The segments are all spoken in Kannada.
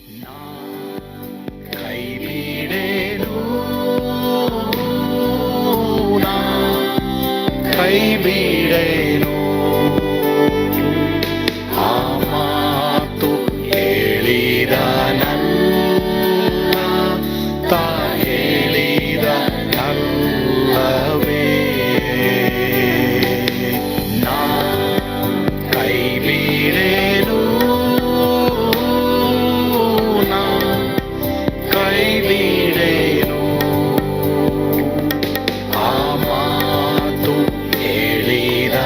ಕೈ ಬಿಡೇನು, ಕೈ ಬಿಡೇನು, ಆ ಮಾತು ಹೇಳಿದ ತಾ ಹೇಳಿದ ನಲ್ಲವೇ. ನಾ ಕೈ ಬಿಡೇನು, ನಾ ಕೈ ಬಿಡೇನು, ಆ ಮಾತು ಹೇಳಿದ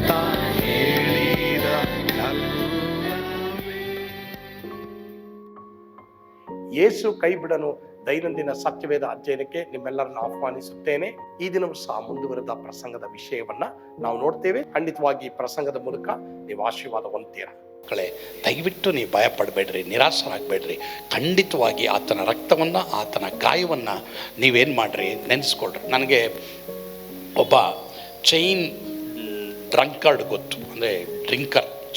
ತಾ ಹೇಳಿದ ನಲ್ಲವೇ. ಯೇಸು ಕೈ ಬಿಡನು ದೈನಂದಿನ ಸತ್ಯವೇದ ಅಧ್ಯಯನಕ್ಕೆ ನಿಮ್ಮೆಲ್ಲರನ್ನು ಆಹ್ವಾನಿಸುತ್ತೇನೆ. ಈ ದಿನವೂ ಸಹ ಮುಂದುವರೆದ ಪ್ರಸಂಗದ ವಿಷಯವನ್ನ ನಾವು ನೋಡ್ತೇವೆ. ಖಂಡಿತವಾಗಿ ಈ ಪ್ರಸಂಗದ ಮೂಲಕ ನೀವು ಆಶೀರ್ವಾದ ಹೊಂದ್ತೀರಾ. ಮಕ್ಕಳೇ, ದಯವಿಟ್ಟು ನೀವು ಭಯ ಪಡಬೇಡ್ರಿ, ನಿರಾಸರಾಗಬೇಡ್ರಿ. ಖಂಡಿತವಾಗಿ ಆತನ ರಕ್ತವನ್ನು, ಆತನ ಗಾಯವನ್ನು ನೀವೇನು ಮಾಡ್ರಿ, ನೆನೆಸ್ಕೊಳ್ರಿ. ನನಗೆ ಒಬ್ಬ ಚೈನ್ ಡ್ರಂಕರ್ಡ್ ಗೊತ್ತು, ಅಂದರೆ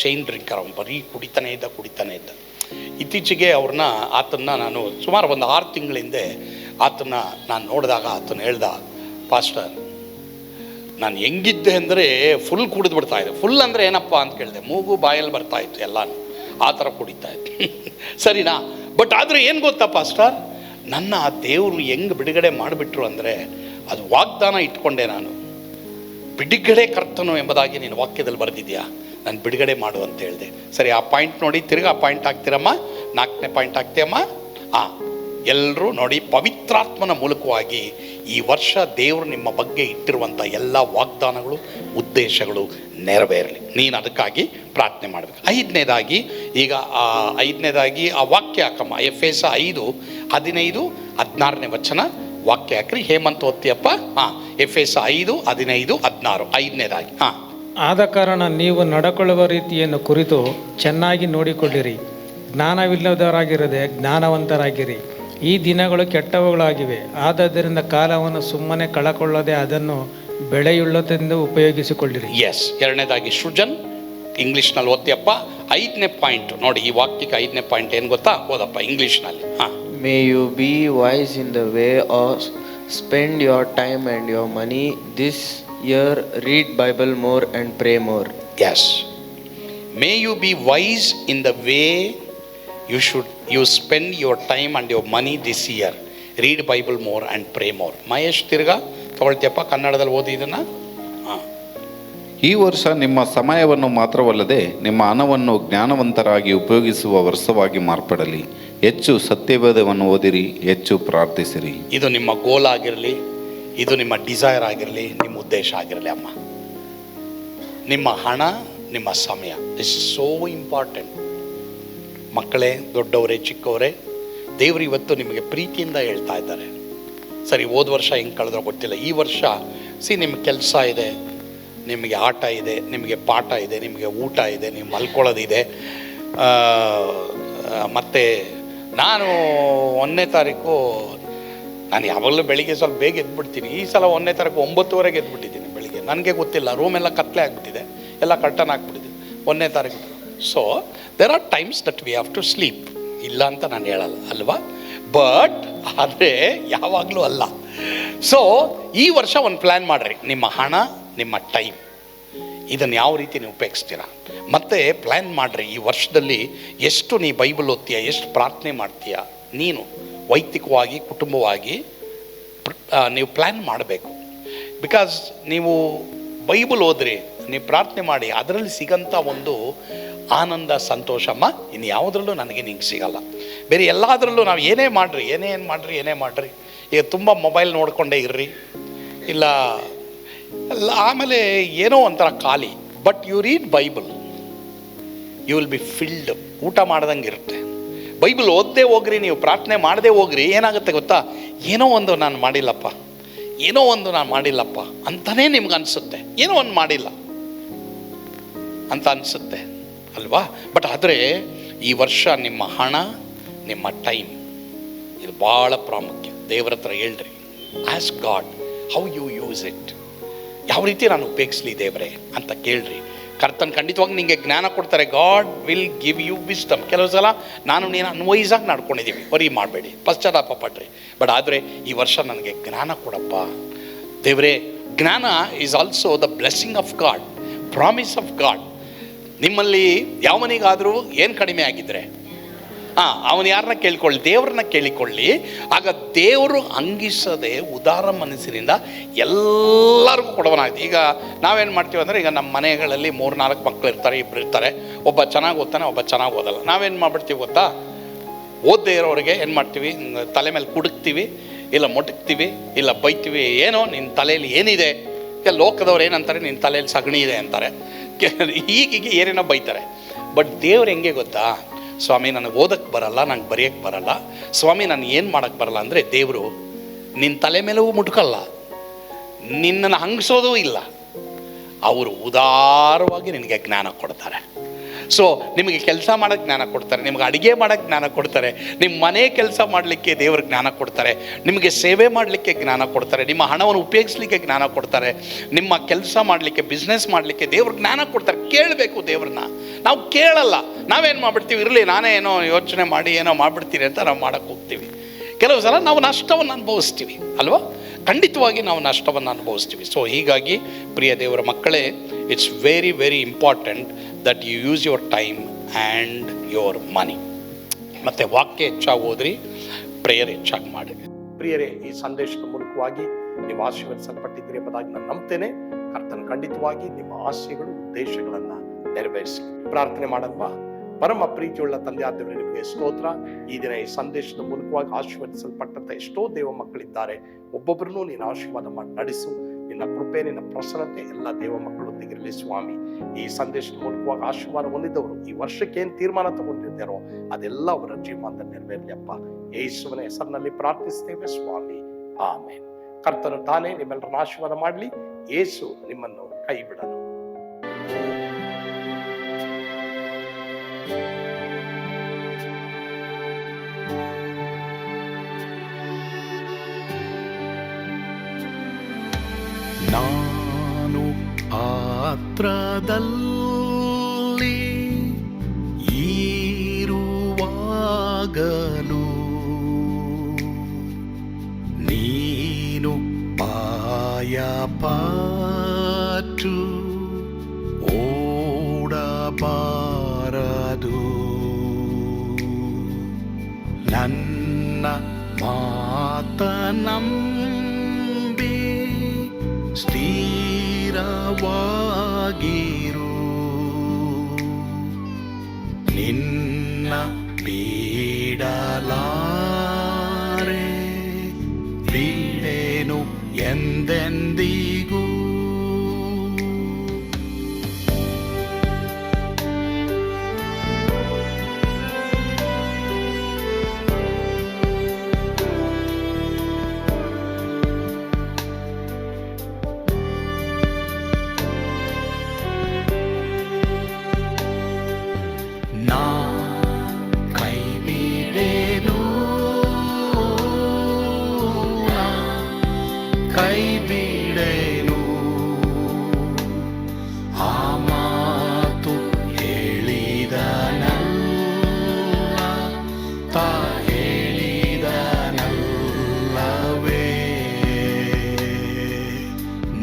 ಚೈನ್ ಡ್ರಿಂಕರ್. ಅವನು ಬರೀ ಕುಡಿತಾನೇ ಇದ್ದ. ಇತ್ತೀಚೆಗೆ ಆತನ್ನ ನಾನು ಸುಮಾರು ಒಂದು 6 ತಿಂಗಳ ಹಿಂದೆ ಆತನ್ನ ನಾನು ನೋಡಿದಾಗ ಆತನ ಹೇಳ್ದ, ಪಾಸ್ಟರ್, ನಾನು ಹೆಂಗಿದ್ದೆ ಅಂದರೆ ಫುಲ್ ಕುಡಿದು ಬಿಡ್ತಾ ಇದ್ದೆ. ಫುಲ್ ಅಂದರೆ ಏನಪ್ಪ ಅಂತ ಕೇಳಿದೆ, ಮೂಗು ಬಾಯಲ್ಲಿ ಬರ್ತಾ ಇತ್ತು ಎಲ್ಲಾನು, ಆ ಥರ ಕುಡಿತಾ ಇತ್ತು. ಸರಿನಾ? ಬಟ್ ಆದರೆ ಏನು ಗೊತ್ತಾ ಪಾಸ್ಟರ್, ನನ್ನ ಆ ದೇವರು ಹೆಂಗೆ ಬಿಡುಗಡೆ ಮಾಡಿಬಿಟ್ರು ಅಂದರೆ, ಅದು ವಾಗ್ದಾನ ಇಟ್ಕೊಂಡೆ ನಾನು. ಬಿಡುಗಡೆ ಕರ್ತನು ಎಂಬುದಾಗಿ ನೀನು ವಾಕ್ಯದಲ್ಲಿ ಬರೆದಿದ್ಯಾ, ನಾನು ಬಿಡುಗಡೆ ಮಾಡು ಅಂತ ಹೇಳಿದೆ. ಸರಿ, ಆ ಪಾಯಿಂಟ್ ನೋಡಿ, ತಿರ್ಗಿ ಆ ಪಾಯಿಂಟ್ ಹಾಕ್ತೀರಮ್ಮ, 4ನೇ ಪಾಯಿಂಟ್ ಹಾಕ್ತೀಯಮ್ಮ. ಎಲ್ಲರೂ ನೋಡಿ, ಪವಿತ್ರಾತ್ಮನ ಮೂಲಕವಾಗಿ ಈ ವರ್ಷ ದೇವರು ನಿಮ್ಮ ಬಗ್ಗೆ ಇಟ್ಟಿರುವಂಥ ಎಲ್ಲ ವಾಗ್ದಾನಗಳು, ಉದ್ದೇಶಗಳು ನೆರವೇರಲಿ. ನೀನು ಅದಕ್ಕಾಗಿ ಪ್ರಾರ್ಥನೆ ಮಾಡಬೇಕು. ಐದನೇದಾಗಿ ಆ ವಾಕ್ಯ ಹಾಕಮ್ಮ. ಎಫೆಸ 5:15-16 ವಚನ ವಾಕ್ಯ ಹಾಕ್ರಿ. ಹೇಮಂತ್ ಓದ್ತೀಯಪ್ಪ? ಎಫೆಸ 5:15-16 5ನೇದಾಗಿ. ಆದ ಕಾರಣ ನೀವು ನಡ್ಕೊಳ್ಳುವ ರೀತಿಯನ್ನು ಕುರಿತು ಚೆನ್ನಾಗಿ ನೋಡಿಕೊಳ್ಳಿರಿ. ಜ್ಞಾನವಿಲ್ಲದವರಾಗಿರದೆ ಜ್ಞಾನವಂತರಾಗಿರಿ. ಈ ದಿನಗಳು ಕೆಟ್ಟವುಗಳಾಗಿವೆ. ಆದ್ದರಿಂದ ಕಾಲವನ್ನು ಸುಮ್ಮನೆ ಕಳಕೊಳ್ಳದೆ ಅದನ್ನು ಬೆಳೆಯುಳ್ಳತೆಂದು ಉಪಯೋಗಿಸಿಕೊಳ್ಳಿರಿ. ಎಸ್. 2ನೇದಾಗಿ ಸೃಜನ್ ಇಂಗ್ಲೀಷ್ನಲ್ಲಿ ಓದ್ತೀಯಪ್ಪ. 5ನೇ ಪಾಯಿಂಟ್ ನೋಡಿ, ಈ ವಾಕ್ಯಕ್ಕೆ 5ನೇ ಪಾಯಿಂಟ್ ಏನು ಗೊತ್ತಾ? ಓದಪ್ಪ ಇಂಗ್ಲೀಷ್ನಲ್ಲಿ. May you be wise in the way of spend your time and your money this year. Read Bible more and pray more. Yes. May you be wise in the way you spend your time and your money this year. Read Bible more and pray more. Mahesh ತಿರ್ಗಾ ತಗೊಳ್ತೀಯಪ್ಪ, ಕನ್ನಡದಲ್ಲಿ ಓದಿ ಇದನ್ನು. ಈ ವರ್ಷ ನಿಮ್ಮ ಸಮಯವನ್ನು ಮಾತ್ರವಲ್ಲದೆ ನಿಮ್ಮ ಹಣವನ್ನು ಜ್ಞಾನವಂತರಾಗಿ ಉಪಯೋಗಿಸುವ ವರ್ಷವಾಗಿ ಮಾರ್ಪಡಲಿ. ಹೆಚ್ಚು ಸತ್ಯವೇದವನ್ನು ಓದಿರಿ, ಹೆಚ್ಚು ಪ್ರಾರ್ಥಿಸಿರಿ. ಇದು ನಿಮ್ಮ ಗೋಲ್ ಆಗಿರಲಿ, ಇದು ನಿಮ್ಮ ಡಿಸೈರ್ ಆಗಿರಲಿ, ನಿಮ್ಮ ಉದ್ದೇಶ ಆಗಿರಲಿ ಅಮ್ಮ. ನಿಮ್ಮ ಹಣ, ನಿಮ್ಮ ಸಮಯ, ದಿಸ್ ಇಸ್ ಸೋ ಇಂಪಾರ್ಟೆಂಟ್. ಮಕ್ಕಳೇ, ದೊಡ್ಡವರೇ, ಚಿಕ್ಕವರೇ, ದೇವರು ಇವತ್ತು ನಿಮಗೆ ಪ್ರೀತಿಯಿಂದ ಹೇಳ್ತಾ ಇದ್ದಾರೆ. ಸರಿ, ಹೋದ ವರ್ಷ ಹೆಂಗೆ ಕಳೆದ್ರೋ ಗೊತ್ತಿಲ್ಲ, ಈ ವರ್ಷ ನಿಮಗೆ ಕೆಲಸ ಇದೆ, ನಿಮಗೆ ಆಟ ಇದೆ, ನಿಮಗೆ ಪಾಠ ಇದೆ, ನಿಮಗೆ ಊಟ ಇದೆ, ನೀವು ಮಲ್ಕೊಳ್ಳೋದಿದೆ. ಮತ್ತು ನಾನು 1ನೇ ತಾರೀಕು ನಾನು ಯಾವಾಗಲೂ ಬೆಳಿಗ್ಗೆ ಸ್ವಲ್ಪ ಬೇಗ ಎದ್ಬಿಡ್ತೀನಿ. ಈ ಸಲ 1ನೇ ತಾರೀಕು 9:30 ಎದ್ಬಿಟ್ಟಿದ್ದೀನಿ ಬೆಳಿಗ್ಗೆ. ನನಗೆ ಗೊತ್ತಿಲ್ಲ, ರೂಮೆಲ್ಲ ಕತ್ಲೆ ಆಗಿಬಿಟ್ಟಿದೆ, ಎಲ್ಲ ಕರ್ಟನ್ ಹಾಕ್ಬಿಟ್ಟಿದ್ದೀನಿ 1ನೇ ತಾರೀಕು. So there are times that we have to sleep. ಇಲ್ಲ ಅಂತ ನಾನು ಹೇಳಲ್ಲ ಅಲ್ವಾ, ಬಟ್ ಆದರೆ ಯಾವಾಗಲೂ ಅಲ್ಲ. ಸೊ ಈ ವರ್ಷ ಒಂದು ಪ್ಲ್ಯಾನ್ ಮಾಡಿರಿ. ನಿಮ್ಮ ಹಣ, ನಿಮ್ಮ ಟೈಮ್, ಇದನ್ನು ಯಾವ ರೀತಿ ನೀವು ಉಪಯೋಗಿಸ್ತೀರಾ. ಮತ್ತು ಪ್ಲ್ಯಾನ್ ಮಾಡಿರಿ, ಈ ವರ್ಷದಲ್ಲಿ ಎಷ್ಟು ನೀ ಬೈಬಲ್ ಓದ್ತೀಯ, ಎಷ್ಟು ಪ್ರಾರ್ಥನೆ ಮಾಡ್ತೀಯ, ನೀನು ವೈಯಕ್ತಿಕವಾಗಿ, ಕುಟುಂಬವಾಗಿ ನೀವು ಪ್ಲ್ಯಾನ್ ಮಾಡಬೇಕು. ಬಿಕಾಸ್ ನೀವು ಬೈಬಲ್ ಓದ್ರಿ, ನೀವು ಪ್ರಾರ್ಥನೆ ಮಾಡಿ, ಅದರಲ್ಲಿ ಸಿಗಂಥ ಒಂದು ಆನಂದ, ಸಂತೋಷಮ್ಮ ಇನ್ನು ಯಾವುದ್ರಲ್ಲೂ ನನಗೆ ನಿಂಗೆ ಸಿಗಲ್ಲ. ಬೇರೆ ಎಲ್ಲದರಲ್ಲೂ ನಾವು ಏನೇ ಮಾಡಿರಿ, ಈಗ ತುಂಬ ಮೊಬೈಲ್ ನೋಡಿಕೊಂಡೇ ಇರ್ರಿ, ಇಲ್ಲ ಆಮೇಲೆ ಏನೋ ಒಂಥರ ಖಾಲಿ. But you read Bible, you will be filled. ಊಟ ಮಾಡ್ದಂಗೆ ಇರುತ್ತೆ. ಬೈಬಲ್ ಓದದೇ ಹೋಗ್ರಿ, ನೀವು ಪ್ರಾರ್ಥನೆ ಮಾಡದೆ ಹೋಗ್ರಿ, ಏನಾಗುತ್ತೆ ಗೊತ್ತಾ? ಏನೋ ಒಂದು ನಾನು ಮಾಡಿಲ್ಲಪ್ಪ ಅಂತಲೇ ನಿಮ್ಗೆ ಅನಿಸುತ್ತೆ. ಏನೋ ಒಂದು ಮಾಡಿಲ್ಲ ಅಂತ ಅನಿಸುತ್ತೆ ಅಲ್ವಾ? ಬಟ್ ಆದರೆ ಈ ವರ್ಷ ನಿಮ್ಮ ಹಣ, ನಿಮ್ಮ ಟೈಮ್, ಇದು ಭಾಳ ಪ್ರಾಮುಖ್ಯ. ದೇವರ ಹತ್ರ ಹೇಳ್ರಿ, ask God how you use it. ಯಾವ ರೀತಿ ನಾನು ಉಪಯೋಗಿಸ್ಲಿ ದೇವರೇ ಅಂತ ಕೇಳ್ರಿ. ಕರ್ತನ್ ಖಂಡಿತವಾಗಿ ನಿಮಗೆ ಜ್ಞಾನ ಕೊಡ್ತಾರೆ. God will give you wisdom. ಕೆಲವು ಸಲ ನೀನು ಅನ್ವಯಿಸಾಗಿ ನಡ್ಕೊಂಡಿದ್ದೀವಿ, ವರಿ ಮಾಡಬೇಡಿ, ಪಶ್ಚಾತ್ತಾಪ ಪಡ್ರಿ. ಬಟ್ ಆದರೆ ಈ ವರ್ಷ ನನಗೆ ಜ್ಞಾನ ಕೊಡಪ್ಪ ದೇವರೇ. ಜ್ಞಾನ is also the blessing of god, promise of god. ನಿಮ್ಮಲ್ಲಿ ಯಾವನಿಗಾದರೂ ಏನು ಕಡಿಮೆ ಆಗಿದ್ದರೆ ಅವನು ಯಾರನ್ನ ಕೇಳಿಕೊಳ್ಳಿ, ದೇವ್ರನ್ನ ಕೇಳಿಕೊಳ್ಳಿ. ಆಗ ದೇವರು ಅಂಗಿಸದೆ ಉದಾರ ಮನಸ್ಸಿನಿಂದ ಎಲ್ಲರಿಗೂ ಕೊಡವನಾಗಿದೆ. ಈಗ ನಾವೇನು ಮಾಡ್ತೀವಿ ಅಂದರೆ, ಈಗ ನಮ್ಮ ಮನೆಗಳಲ್ಲಿ 3-4 ಮಕ್ಕಳು ಇರ್ತಾರೆ, ಇಬ್ಬರು ಇರ್ತಾರೆ. ಒಬ್ಬ ಚೆನ್ನಾಗಿ ಓದ್ತಾನೆ, ಒಬ್ಬ ಚೆನ್ನಾಗಿ ಓದಲ್ಲ. ನಾವೇನು ಮಾಡ್ಬಿಡ್ತೀವಿ ಗೊತ್ತಾ, ಓದದೇ ಇರೋರಿಗೆ ಏನು ಮಾಡ್ತೀವಿ, ತಲೆ ಮೇಲೆ ಕುಡುಕ್ತೀವಿ, ಇಲ್ಲ ಮೊಟಕ್ತೀವಿ, ಇಲ್ಲ ಬೈತೀವಿ. ಏನೋ ನಿನ್ನ ತಲೆಯಲ್ಲಿ ಏನಿದೆ, ಲೋಕದವ್ರು ಏನಂತಾರೆ, ನಿನ್ನ ತಲೆಯಲ್ಲಿ ಸಗಣಿ ಇದೆ ಅಂತಾರೆ. ಹೀಗೆ ಏನೇನೋ ಬೈತಾರೆ. ಬಟ್ ದೇವ್ರು ಹೆಂಗೆ ಗೊತ್ತಾ, ಸ್ವಾಮಿ ನನಗೆ ಓದಕ್ಕೆ ಬರಲ್ಲ, ನಂಗೆ ಬರೆಯೋಕ್ಕೆ ಬರಲ್ಲ, ಸ್ವಾಮಿ ನಾನು ಏನು ಮಾಡೋಕ್ಕೆ ಬರಲ್ಲ ಅಂದರೆ, ದೇವರು ನಿನ್ನ ತಲೆ ಮೇಲೂ ಮುಟ್ಕಲ್ಲ, ನಿನ್ನನ್ನು ಹಂಗಿಸೋದೂ ಇಲ್ಲ. ಅವರು ಉದಾರವಾಗಿ ನಿನಗೆ ಜ್ಞಾನ ಕೊಡ್ತಾರೆ. ಸೊ ನಿಮಗೆ ಕೆಲಸ ಮಾಡೋಕ್ಕೆ ಜ್ಞಾನ ಕೊಡ್ತಾರೆ, ನಿಮಗೆ ಅಡುಗೆ ಮಾಡೋಕ್ಕೆ ಜ್ಞಾನ ಕೊಡ್ತಾರೆ, ನಿಮ್ಮ ಮನೆ ಕೆಲಸ ಮಾಡಲಿಕ್ಕೆ ದೇವ್ರ ಜ್ಞಾನ ಕೊಡ್ತಾರೆ, ನಿಮಗೆ ಸೇವೆ ಮಾಡಲಿಕ್ಕೆ ಜ್ಞಾನ ಕೊಡ್ತಾರೆ, ನಿಮ್ಮ ಹಣವನ್ನು ಉಪಯೋಗಿಸ್ಲಿಕ್ಕೆ ಜ್ಞಾನ ಕೊಡ್ತಾರೆ, ನಿಮ್ಮ ಕೆಲಸ ಮಾಡಲಿಕ್ಕೆ, ಬಿಸ್ನೆಸ್ ಮಾಡಲಿಕ್ಕೆ ದೇವ್ರ ಜ್ಞಾನ ಕೊಡ್ತಾರೆ. ಕೇಳಬೇಕು ದೇವ್ರನ್ನ. ನಾವು ಕೇಳಲ್ಲ, ನಾವೇನು ಮಾಡ್ಬಿಡ್ತೀವಿ, ಇರಲಿ ನಾನೇ ಏನೋ ಯೋಚನೆ ಮಾಡಿ ಏನೋ ಮಾಡಿಬಿಡ್ತೀರಿ ಅಂತ ನಾವು ಮಾಡೋಕ್ಕೆ ಹೋಗ್ತೀವಿ. ಕೆಲವು ಸಲ ನಾವು ನಷ್ಟವನ್ನು ಅನುಭವಿಸ್ತೀವಿ ಅಲ್ವಾ, ಖಂಡಿತವಾಗಿ ನಾವು ನಷ್ಟವನ್ನು ಅನುಭವಿಸ್ತೀವಿ. ಸೊ ಹೀಗಾಗಿ ಪ್ರಿಯ ದೇವರ ಮಕ್ಕಳೇ, it's very very important that you use your time and your money. ಮತ್ತು ವಾಕ್ಯ ಹೆಚ್ಚಾಗಿ ಓದ್ರಿ, ಪ್ರೇಯರ್ ಹೆಚ್ಚಾಗಿ ಮಾಡಿ. ಪ್ರಿಯರೇ, ಈ ಸಂದೇಶದ ಮೂಲಕವಾಗಿ ನೀವು ಆಶೀರ್ವದಿಸಲ್ಪಟ್ಟಿದ್ದೀರಿ ಎಂಬುದಾಗಿ ನಾನು ನಂಬ್ತೇನೆ. ಕರ್ತನ ಖಂಡಿತವಾಗಿ ನಿಮ್ಮ ಆಸೆಗಳು, ಉದ್ದೇಶಗಳನ್ನು ನೆರವೇರಿಸಿ. ಪ್ರಾರ್ಥನೆ ಮಾಡಲ್ವಾ? ಪರಮ ಪ್ರೀತಿಯುಳ್ಳ ತಂದೆ ಆದವರೇ, ನಿಮಗೆ ಸ್ತೋತ್ರ. ಈ ದಿನ ಈ ಸಂದೇಶದ ಮೂಲಕವಾಗಿ ಆಶೀರ್ವದಿಸಲ್ಪಟ್ಟಂತ ಎಷ್ಟೋ ದೇವ ಮಕ್ಕಳಿದ್ದಾರೆ. ಒಬ್ಬೊಬ್ಬರನ್ನು ನೀನು ಆಶೀರ್ವಾದ ಮಾಡಿ ನಡೆಸು. ನಿನ್ನ ಕೃಪೆ, ನಿನ್ನ ಪ್ರಸನ್ನತೆ ಎಲ್ಲ ದೇವ ಮಕ್ಕಳೊಂದಿಗಿರಲಿ ಸ್ವಾಮಿ. ಈ ಸಂದೇಶದ ಮೂಲಕವಾಗಿ ಆಶೀರ್ವಾದ ಹೊಂದಿದ್ದವರು ಈ ವರ್ಷಕ್ಕೆ ಏನು ತೀರ್ಮಾನ ತಗೊಂಡಿದ್ದಾರೋ ಅದೆಲ್ಲ ಅವರ ಜೀವನದಲ್ಲಿ ನೆರವೇರಲಿ ಅಪ್ಪ. ಯೇಸುವಿನ ಹೆಸರಿನಲ್ಲಿ ಪ್ರಾರ್ಥಿಸ್ತೇವೆ ಸ್ವಾಮಿ, ಆಮೇನ್. ಕರ್ತನು ತಾನೇ ನಿಮ್ಮೆಲ್ಲರನ್ನು ಆಶೀರ್ವಾದ ಮಾಡಲಿ. ಯೇಸು ನಿಮ್ಮನ್ನು ಕೈ ಬಿಡನು. ನಾನು ಪಾತ್ರದಲ್ಲಿ ಈರುವಾಗಲು ನೀನು ಪಾಯಪಟ್ಟು ಓಡಬಾರದು. ನನ್ನ ಮಾತನಂಬಿ ಸ್ಥಿರವಾಗಿರು. ನಿನ್ನ ಬಿಡಲಾರೆ, ಬಿಡೆನು ಎಂದೆಂದಿಗೂ. ಕೈ ಬಿಡೆನು, ಆ ಮಾತು ಹೇಳಿದನಲ್ಲ, ತಾ ಹೇಳಿದನಲ್ಲವೇ.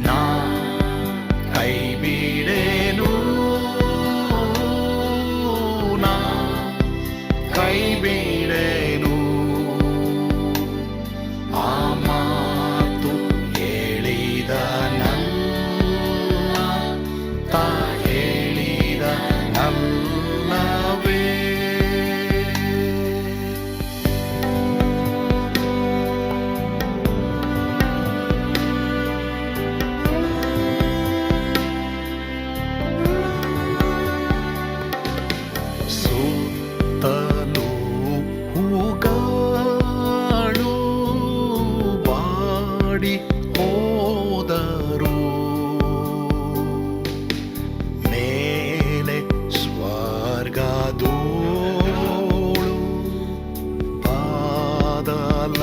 ನಾ ಕೈ ಬಿಡೆನು, ನಾ ಕೈ ಬಿಡೆನು, ಆ ಮಾತು ಹೇಳಿದನಲ್ಲ, ತಾ ಹೇಳಿದನಲ್ಲವೇ. ಸುತ್ತಲೂ ಹೂಗಳು ಬಾಡಿ ಹೋದರು, ಮೇಲೆ ಸ್ವರ್ಗದೋಳು ಬಾದಲಾಗದು.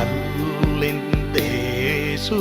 ಅಲ್ಲಿಂದೇಸು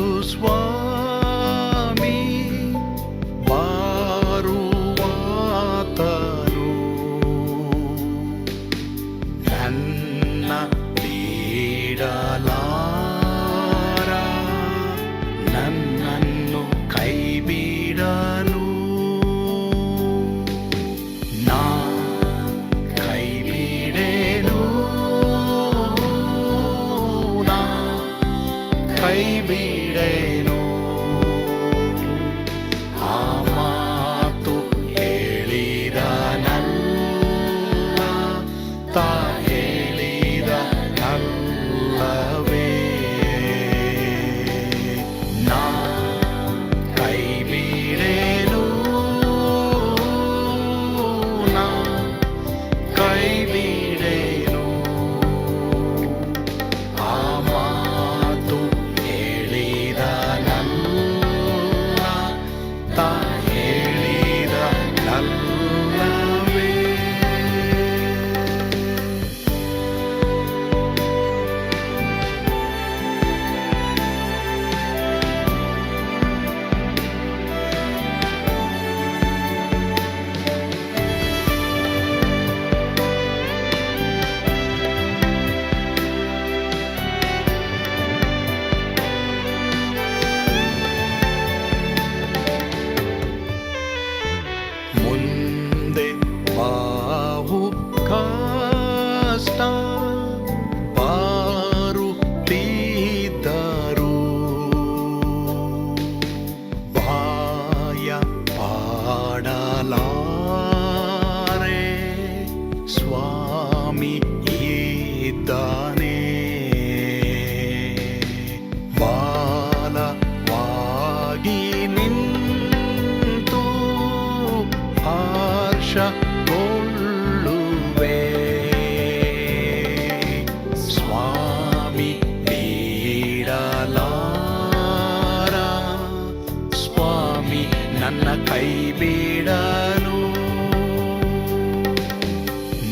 ನನ್ನ ಕೈ ಬಿಡಲು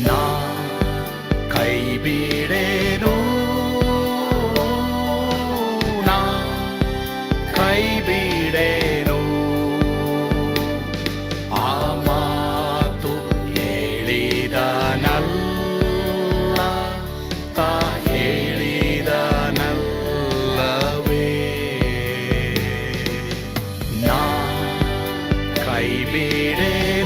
ನಾ ಕೈ ಬಿಡೇನು ನಾ ಕೈ ಬಿಡೇನು ಆ ಮಾತು ಹೇಳಿದನಲ್ಲ ತಾ ಹೇಳಿದನಲ್ಲವೇ ನಾ ಕೈ ಬಿಡೇನು